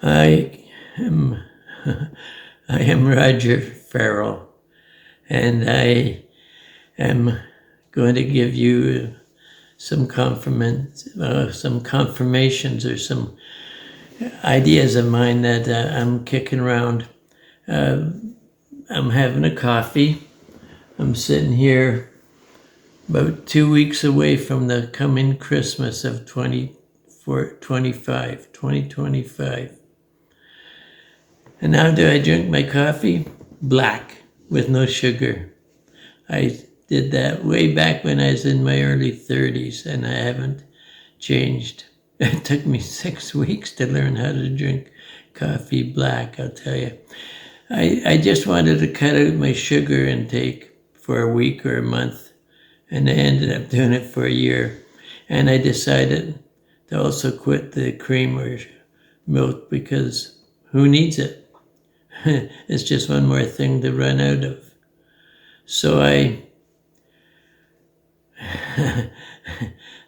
I am I am Roger Farrell, and I am going to give you some confirmations or some ideas of mine that I'm kicking around. I'm having a coffee. I'm sitting here about 2 weeks away from the coming Christmas of 2025. And how do I drink my coffee? Black, with no sugar. I did that way back when I was in my early 30s, and I haven't changed. It took me 6 weeks to learn how to drink coffee black, I'll tell you. I just wanted to cut out my sugar intake for a week or a month, and I ended up doing it for a year. And I decided to also quit the cream or milk because who needs it? It's just one more thing to run out of. So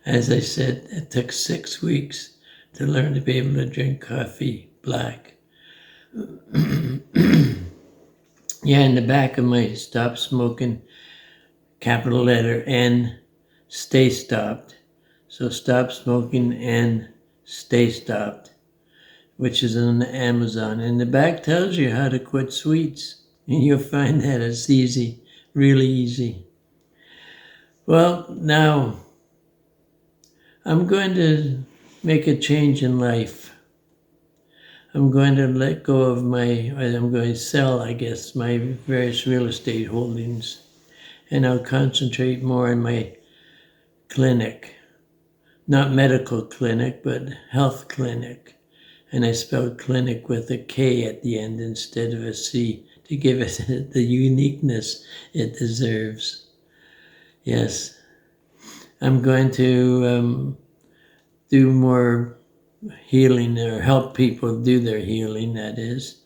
as I said, it took 6 weeks to learn to be able to drink coffee black. Yeah, in the back of my stop smoking, capital letter N, stay stopped. So stop smoking and stay stopped, which is on Amazon. And the back tells you how to quit sweets. And you'll find that it's easy, really easy. Well, now I'm going to make a change in life. I'm going to let go of I'm going to sell, I guess, my various real estate holdings. And I'll concentrate more on my clinic. Not medical clinic, but health clinic. And I spelled clinic with a K at the end instead of a C to give it the uniqueness it deserves. Yes. I'm going to do more healing or help people do their healing, that is.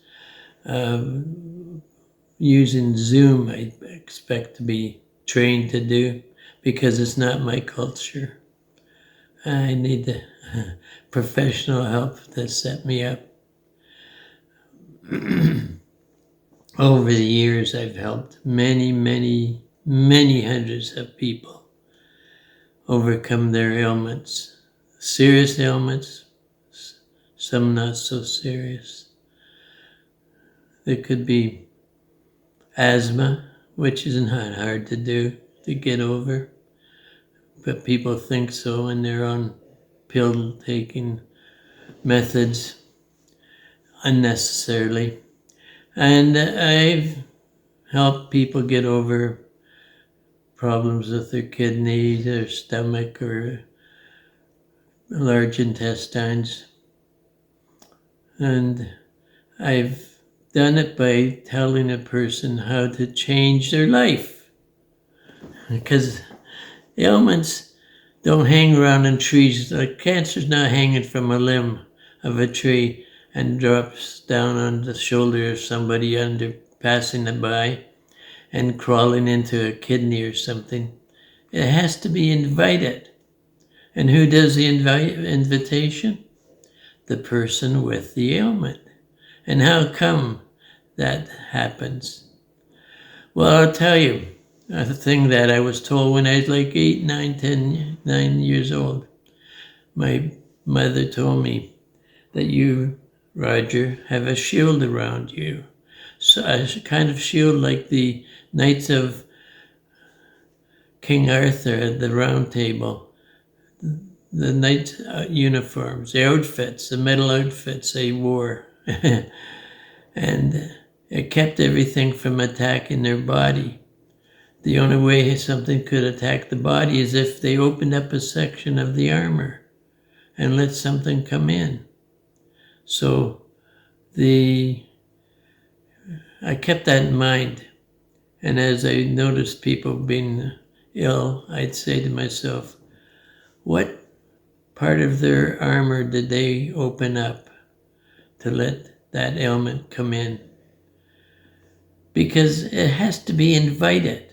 Using Zoom, I expect to be trained to do because it's not my culture. I need the professional help to set me up. Over the years, I've helped many hundreds of people overcome their ailments. Serious ailments, some not so serious. There could be asthma, which isn't hard to do, to get over. But people think so when they're on pill-taking methods unnecessarily. And I've helped people get over problems with their kidneys, their stomach, or large intestines. And I've done it by telling a person how to change their life. Because ailments don't hang around in trees. Like cancer's not hanging from a limb of a tree and drops down on the shoulder of somebody passing it by and crawling into a kidney or something. It has to be invited. And who does the invitation? The person with the ailment. And how come that happens? Well, I'll tell you a thing that I was told when I was like 9 years old. My mother told me that you, Roger, have a shield around you. So a kind of shield like the Knights of King Arthur at the Round Table. The knight uniforms, the outfits, the metal outfits they wore. And it kept everything from attacking their body. The only way something could attack the body is if they opened up a section of the armor and let something come in. So I kept that in mind. And as I noticed people being ill, I'd say to myself, what part of their armor did they open up to let that ailment come in? Because it has to be invited.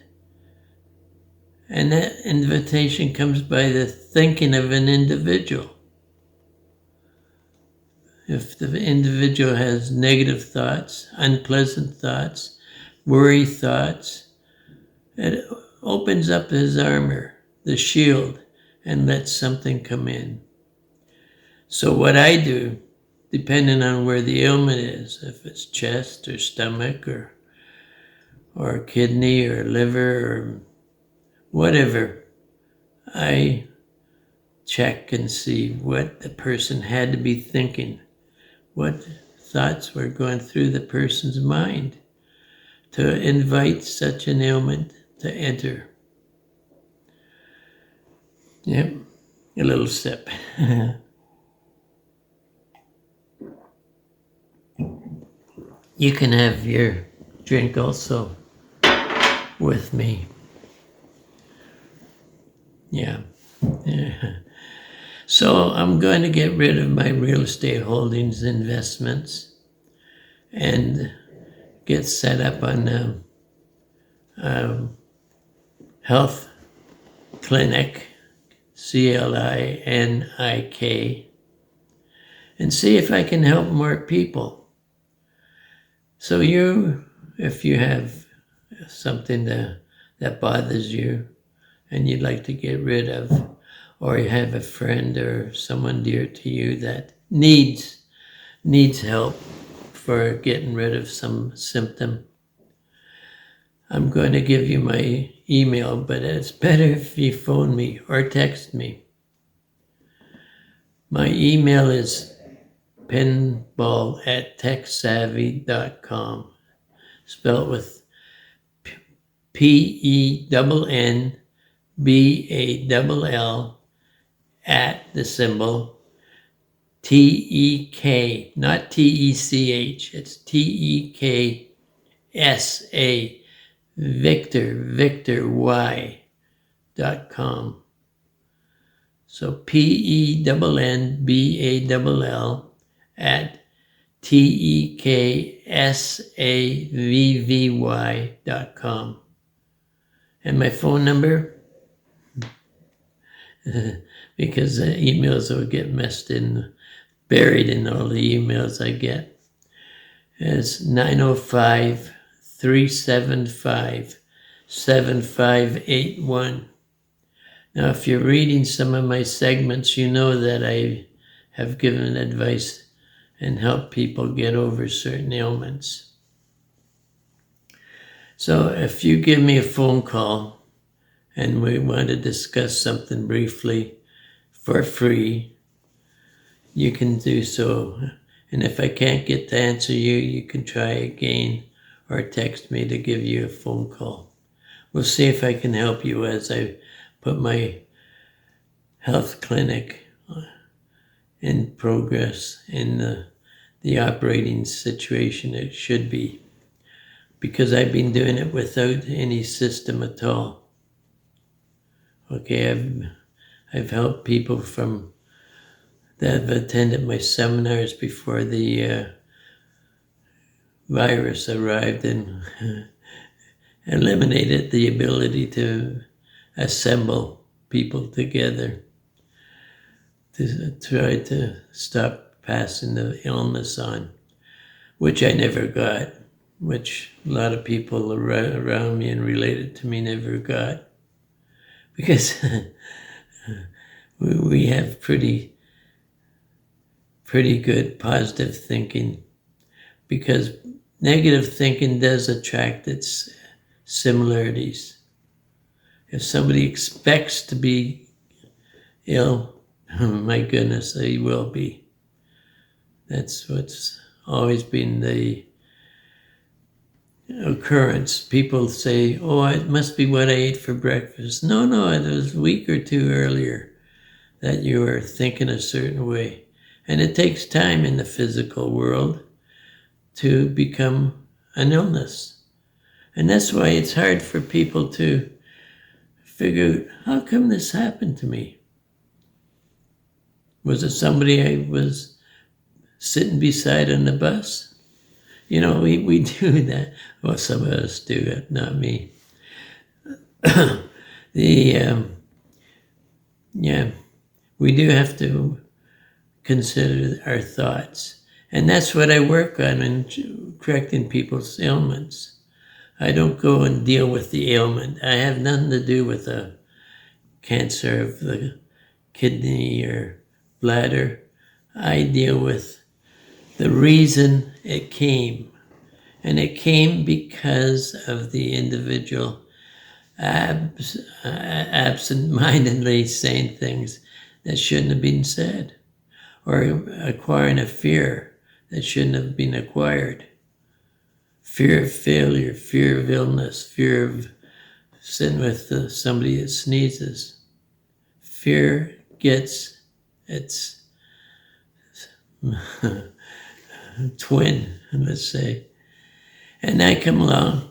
And that invitation comes by the thinking of an individual. If the individual has negative thoughts, unpleasant thoughts, worry thoughts, it opens up his armor, the shield, and lets something come in. So what I do, depending on where the ailment is, if it's chest or stomach or kidney or liver or whatever, I check and see what the person had to be thinking, what thoughts were going through the person's mind to invite such an ailment to enter. Yep, a little sip. You can have your drink also with me. Yeah. So I'm going to get rid of my real estate holdings, investments, and get set up on Health Clinik, Clinik, and see if I can help more people. So if you have something that bothers you and you'd like to get rid of, or you have a friend or someone dear to you that needs help for getting rid of some symptom, I'm going to give you my email, but it's better if you phone me or text me. My email is pinball@techsavvy.com, spelled with PENNBALL at the symbol TEK, not TECH, it's TEKSA, Victor Y.com. So PENNBALL at TEKSAVVY.com. And my phone number, because the emails will get buried in all the emails I get, is 905-375-7581. Now, if you're reading some of my segments, you know that I have given advice and helped people get over certain ailments. So if you give me a phone call and we want to discuss something briefly for free, you can do so. And if I can't get to answer you, you can try again or text me to give you a phone call. We'll see if I can help you as I put my health clinic in progress in the operating situation it should be, because I've been doing it without any system at all. Okay, I've helped people that have attended my seminars before the virus arrived and eliminated the ability to assemble people together to try to stop passing the illness on, which I never got, which a lot of people around me and related to me never got, because we have pretty good positive thinking, because negative thinking does attract its similarities. If somebody expects to be ill, my goodness, they will be. That's what's always been the occurrence. People say, oh, it must be what I ate for breakfast. No, it was a week or two earlier that you were thinking a certain way. And it takes time in the physical world to become an illness. And that's why it's hard for people to figure out, how come this happened to me? Was it somebody I was sitting beside on the bus? You know, we do that. Well, some of us do it, not me. We do have to consider our thoughts. And that's what I work on in correcting people's ailments. I don't go and deal with the ailment. I have nothing to do with a cancer of the kidney or bladder. I deal with the reason it came. And it came because of the individual absent-mindedly saying things that shouldn't have been said, or acquiring a fear that shouldn't have been acquired. Fear of failure, fear of illness, fear of sitting with somebody that sneezes. Fear gets its twin, let's say. And I come along,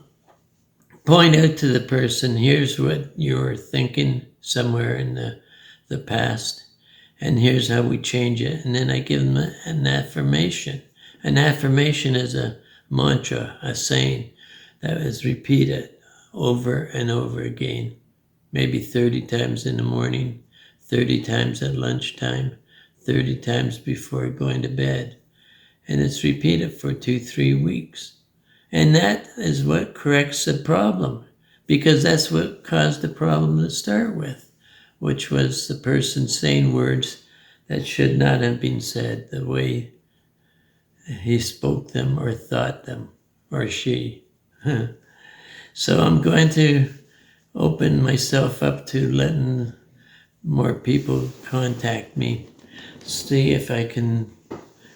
point out to the person, here's what you were thinking somewhere in the past, and here's how we change it. And then I give them an affirmation. An affirmation is a mantra, a saying that is repeated over and over again, maybe 30 times in the morning, 30 times at lunchtime, 30 times before going to bed. And it's repeated for 2-3 weeks. And that is what corrects the problem, because that's what caused the problem to start with, which was the person saying words that should not have been said the way he spoke them or thought them, or she. So I'm going to open myself up to letting more people contact me, see if I can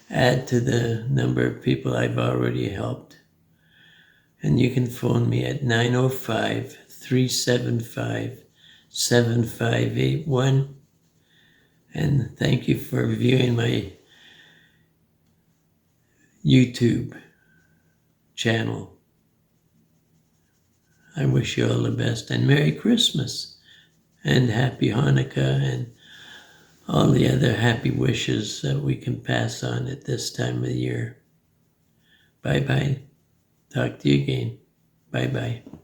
add to the number of people I've already helped. And you can phone me at 905-375-7581. And thank you for viewing my YouTube channel. I wish you all the best, and Merry Christmas and Happy Hanukkah and all the other happy wishes that we can pass on at this time of the year. Bye-bye. Talk to you again. Bye-bye.